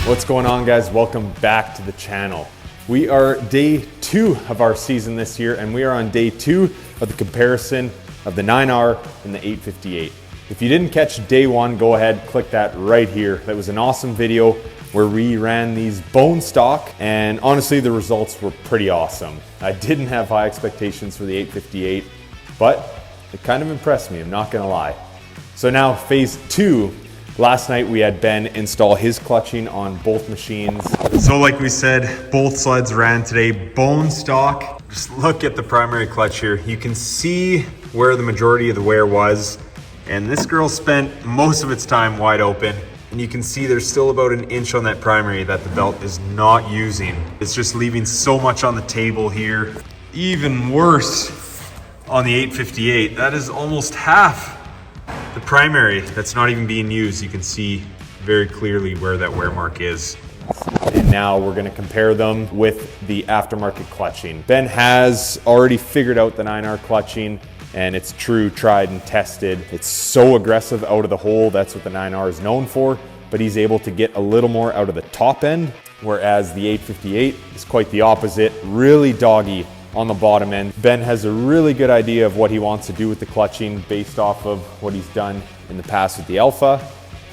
What's going on, guys? Welcome back to the channel. We are day 2 of our season this year, and we are on day 2 of the comparison of the 9R and the 858. If you didn't catch day 1, go ahead, click that right here. That was an awesome video where we ran these bone stock, and honestly, the results were pretty awesome. I didn't have high expectations for the 858, but it kind of impressed me, I'm not gonna lie. So now phase 2. Last night we had Ben install his clutching on both machines. So like we said, both sleds ran today, bone stock. Just look at the primary clutch here. You can see where the majority of the wear was. And this girl spent most of its time wide open. And you can see there's still about an inch on that primary that the belt is not using. It's just leaving so much on the table here. Even worse on the 858, that is almost half the primary that's not even being used. You can see very clearly where that wear mark is. And now we're gonna compare them with the aftermarket clutching. Ben has already figured out the 9R clutching, and it's true, tried and tested. It's so aggressive out of the hole. That's what the 9R is known for, but he's able to get a little more out of the top end, whereas the 858 is quite the opposite, really doggy on the bottom end. Ben has a really good idea of what he wants to do with the clutching based off of what he's done in the past with the Alpha.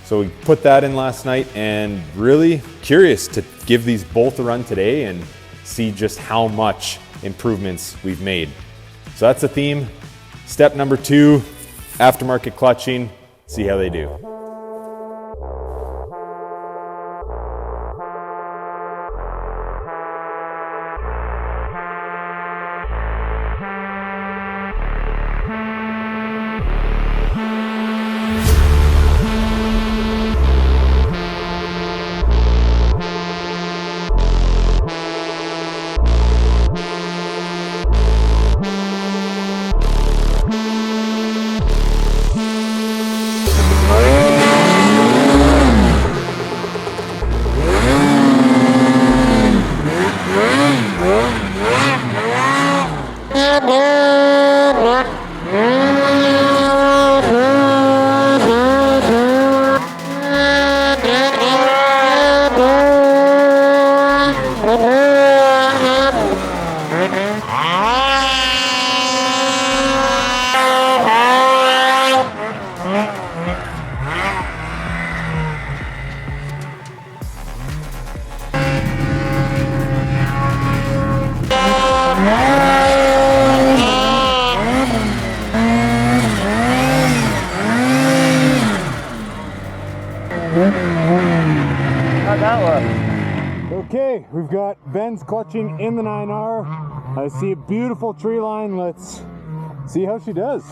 So we put that in last night, and really curious to give these both a run today and see just how much improvements we've made. So that's the theme. Step number 2, aftermarket clutching, see how they do. How'd that look? Okay, we've got Ben's clutching in the 9R. I see a beautiful tree line. Let's see how she does.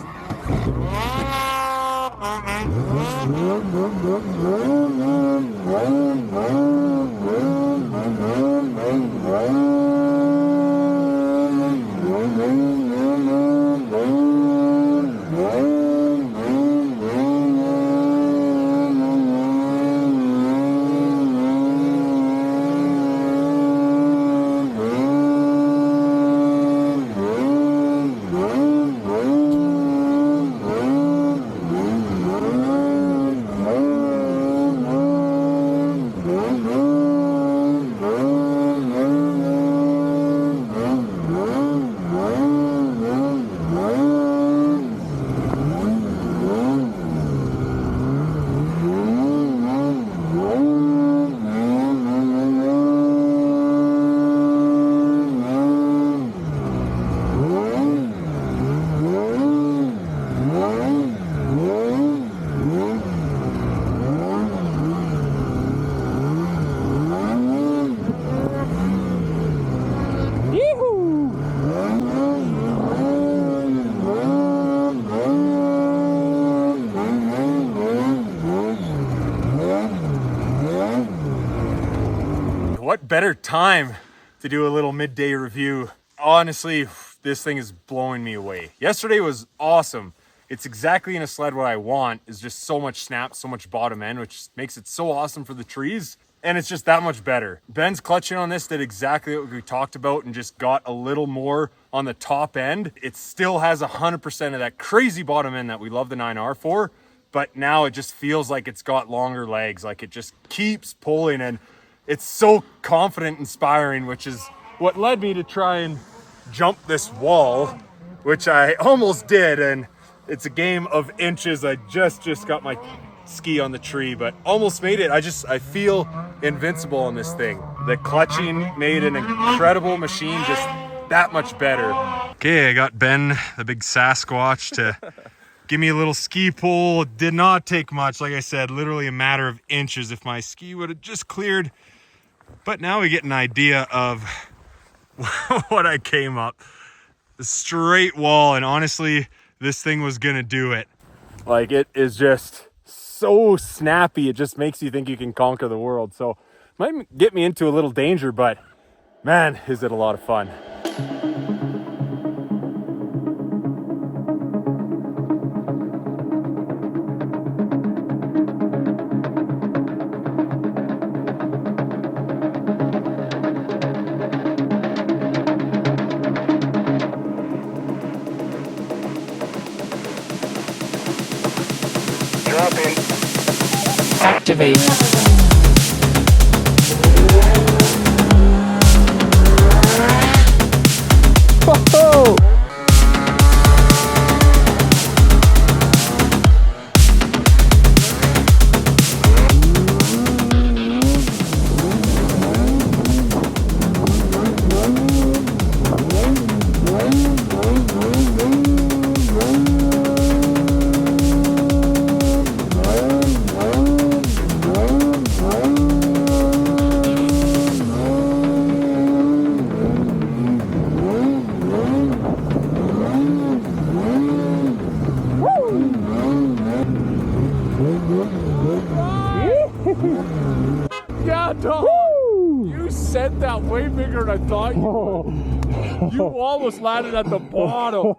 What better time to do a little midday review? Honestly, this thing is blowing me away. Yesterday was awesome. It's exactly in a sled what I want, is just so much snap, so much bottom end, which makes it so awesome for the trees. And it's just that much better. Ben's clutching on this did exactly what we talked about and just got a little more on the top end. It still has 100% of that crazy bottom end that we love the 9R for, but now it just feels like it's got longer legs, like it just keeps pulling. And it's so confident, inspiring, which is what led me to try and jump this wall, which I almost did. And it's a game of inches. I just got my ski on the tree, but almost made it. I feel invincible on this thing. The clutching made an incredible machine just that much better. Okay, I got Ben, the big Sasquatch, to give me a little ski pull. It did not take much. Like I said, literally a matter of inches if my ski would have just cleared. But now we get an idea of what I came up. The straight wall, and honestly, this thing was gonna do it. Like, it is just so snappy. It just makes you think you can conquer the world. So might get me into a little danger, but man, is it a lot of fun. Activate. Whoa! Yeah, dog. You said that way bigger than I thought you would. You almost landed at the bottom.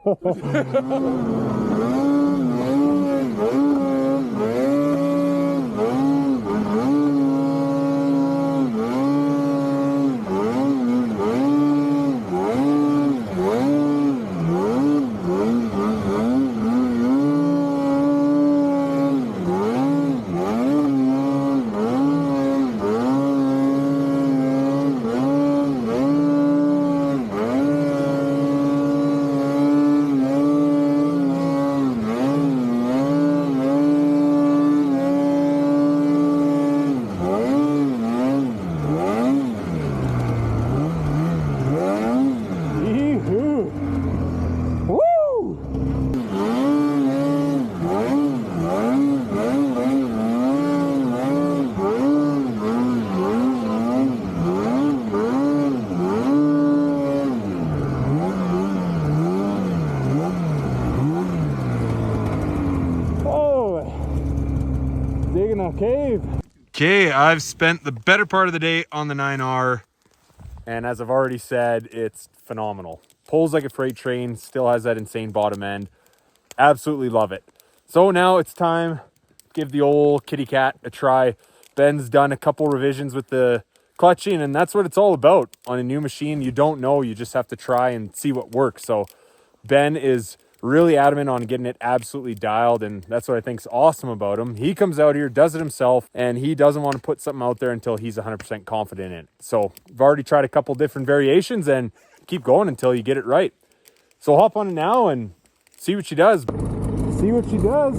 Digging a cave. Okay, I've spent the better part of the day on the 9R, And as I've already said, it's phenomenal. Pulls like a freight train, still has that insane bottom end. Absolutely love it. So now it's time to give the old kitty cat a try. Ben's done a couple revisions with the clutching, and that's what it's all about. On a new machine, you don't know, you just have to try and see what works. So Ben is really adamant on getting it absolutely dialed, and that's what I think's awesome about him. He comes out here, does it himself, and he doesn't want to put something out there until he's 100% confident in it. So I've already tried a couple different variations and keep going until you get it right. So hop on it now and see what she does. See what she does.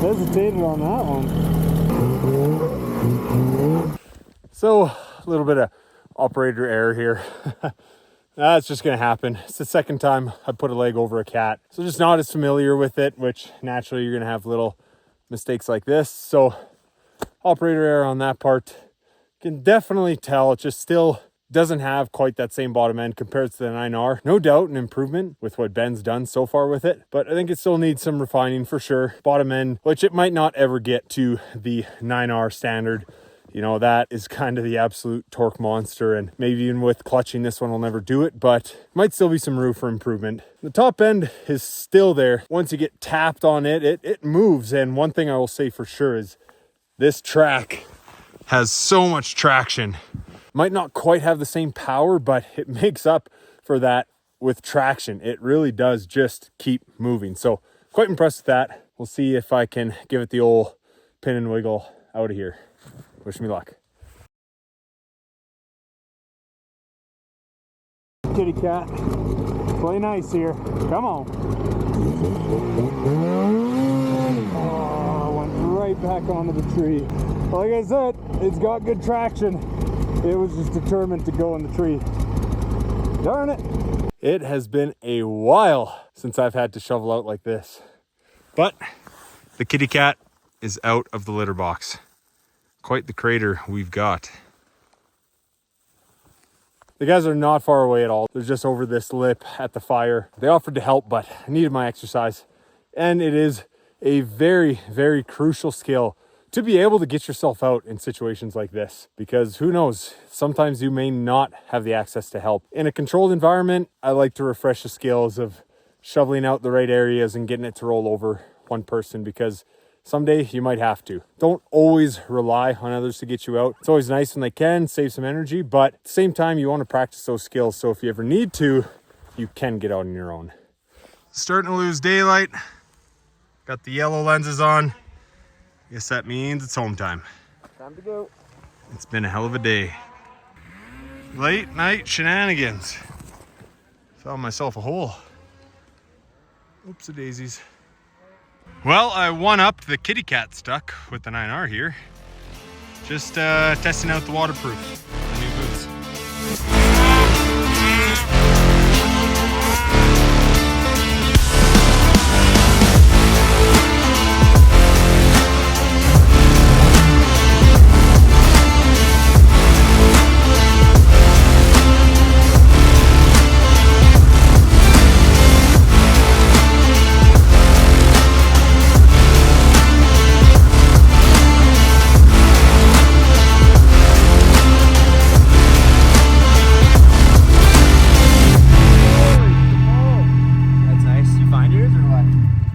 Hesitated on that one. So a little bit of operator error here. That's just gonna happen. It's the second time I put a leg over a cat. So just not as familiar with it, which naturally you're gonna have little mistakes like this. So operator error on that part. Can definitely tell it just still doesn't have quite that same bottom end compared to the 9R. No doubt an improvement with what Ben's done so far with it, but I think it still needs some refining for sure. Bottom end, which it might not ever get to the 9R standard. You know, that is kind of the absolute torque monster, and maybe even with clutching, this one will never do it, but might still be some room for improvement. The top end is still there. Once you get tapped on it, it moves, and one thing I will say for sure is this track has so much traction. Might not quite have the same power, but it makes up for that with traction. It really does just keep moving. So quite impressed with that. We'll see if I can give it the old pin and wiggle out of here. Wish me luck. Kitty cat, play nice here. Come on. Oh, went right back onto the tree. Like I said, it's got good traction. It was just determined to go in the tree. Darn it. It has been a while since I've had to shovel out like this. But the kitty cat is out of the litter box. Quite the crater we've got. The guys are not far away at all. They're just over this lip at the fire. They offered to help, but I needed my exercise. And it is a very, very crucial skill to be able to get yourself out in situations like this, because who knows, sometimes you may not have the access to help. In a controlled environment, I like to refresh the skills of shoveling out the right areas and getting it to roll over one person, because someday you might have to. Don't always rely on others to get you out. It's always nice when they can, save some energy, but at the same time, you want to practice those skills. So if you ever need to, you can get out on your own. Starting to lose daylight. Got the yellow lenses on. Guess that means it's home time. Time to go. It's been a hell of a day. Late night shenanigans. Found myself a hole. Oopsie daisies. Well, I one-upped the kitty cat stuck with the 9R here. Just testing out the waterproof, the new boots.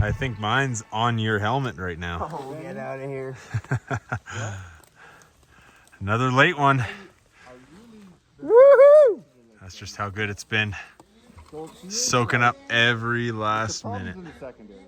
I think mine's on your helmet right now. Oh, get out of here. Another late one. Woohoo! That's just how good it's been. Soaking up every last minute. The secondary.